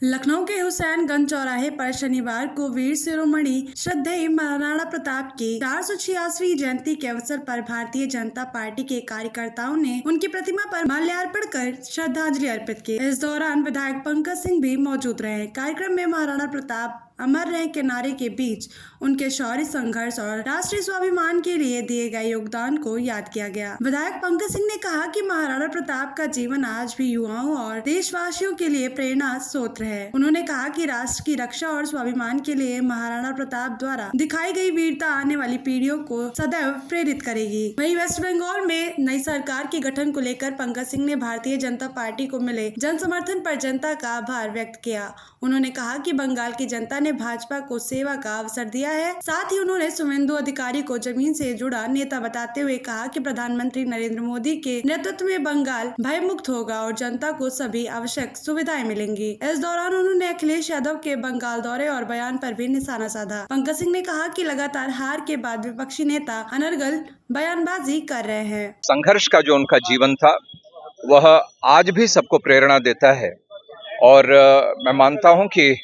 लखनऊ के हुसैनगंज चौराहे पर शनिवार को वीर शिरोमणि श्रद्धेय महाराणा प्रताप की 486वीं जयंती के अवसर पर भारतीय जनता पार्टी के कार्यकर्ताओं ने उनकी प्रतिमा पर माल्यार्पण कर श्रद्धांजलि अर्पित की। इस दौरान विधायक पंकज सिंह भी मौजूद रहे। कार्यक्रम में महाराणा प्रताप अमर रहे के नारे के बीच उनके शौर्य, संघर्ष और राष्ट्रीय स्वाभिमान के लिए दिए गए योगदान को याद किया गया। विधायक पंकज सिंह ने कहा कि महाराणा प्रताप का जीवन आज भी युवाओं और देशवासियों के लिए प्रेरणा स्रोत है। उन्होंने कहा कि राष्ट्र की रक्षा और स्वाभिमान के लिए महाराणा प्रताप द्वारा दिखाई गई वीरता आने वाली पीढ़ियों को सदैव प्रेरित करेगी। वहीं वेस्ट बंगाल में नई सरकार के गठन को लेकर पंकज सिंह ने भारतीय जनता पार्टी को मिले जन समर्थन पर जनता का आभार व्यक्त किया। उन्होंने कहा कि बंगाल की जनता ने भाजपा को सेवा का अवसर दिया है। साथ ही उन्होंने शुभेंदु अधिकारी को जमीन से जुड़ा नेता बताते हुए कहा कि प्रधानमंत्री नरेंद्र मोदी के नेतृत्व में बंगाल भय मुक्त होगा और जनता को सभी आवश्यक सुविधाएं मिलेंगी। इस दौरान उन्होंने अखिलेश यादव के बंगाल दौरे और बयान पर भी निशाना साधा। पंकज सिंह ने कहा कि लगातार हार के बाद विपक्षी नेता अनर्गल बयानबाजी कर रहे हैं। संघर्ष का जो उनका जीवन था वह आज भी सबको प्रेरणा देता है और मैं मानता हूं कि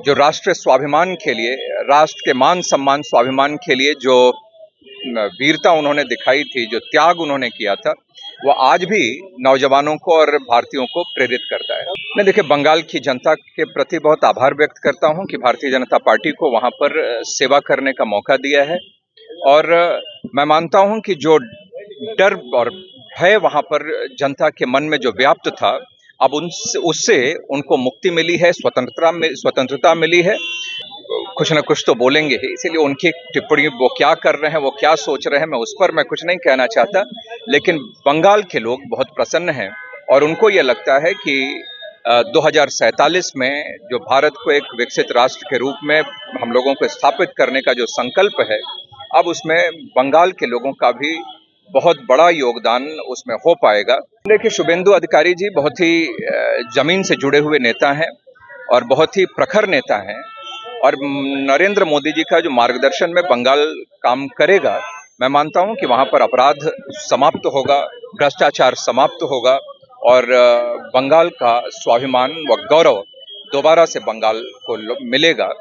जो राष्ट्रीय स्वाभिमान के लिए, राष्ट्र के मान सम्मान स्वाभिमान के लिए जो वीरता उन्होंने दिखाई थी, जो त्याग उन्होंने किया था, वो आज भी नौजवानों को और भारतीयों को प्रेरित करता है। मैं देखिए बंगाल की जनता के प्रति बहुत आभार व्यक्त करता हूं कि भारतीय जनता पार्टी को वहां पर सेवा करने का मौका दिया है और मैं मानता हूं कि जो डर और भय वहां पर जनता के मन में जो व्याप्त था, अब उससे उनको मुक्ति मिली है, स्वतंत्रता मिली है। कुछ न कुछ तो बोलेंगे ही, इसीलिए उनकी टिप्पणी वो क्या कर रहे हैं, वो क्या सोच रहे हैं, मैं उस पर कुछ नहीं कहना चाहता। लेकिन बंगाल के लोग बहुत प्रसन्न हैं और उनको ये लगता है कि 2047 में जो भारत को एक विकसित राष्ट्र के रूप में हम लोगों को स्थापित करने का जो संकल्प है, अब उसमें बंगाल के लोगों का भी बहुत बड़ा योगदान उसमें हो पाएगा। देखिए शुभेंदु अधिकारी जी बहुत ही जमीन से जुड़े हुए नेता हैं और बहुत ही प्रखर नेता हैं और नरेंद्र मोदी जी का जो मार्गदर्शन में बंगाल काम करेगा, मैं मानता हूं कि वहां पर अपराध समाप्त होगा, भ्रष्टाचार समाप्त होगा और बंगाल का स्वाभिमान व गौरव दोबारा से बंगाल को मिलेगा।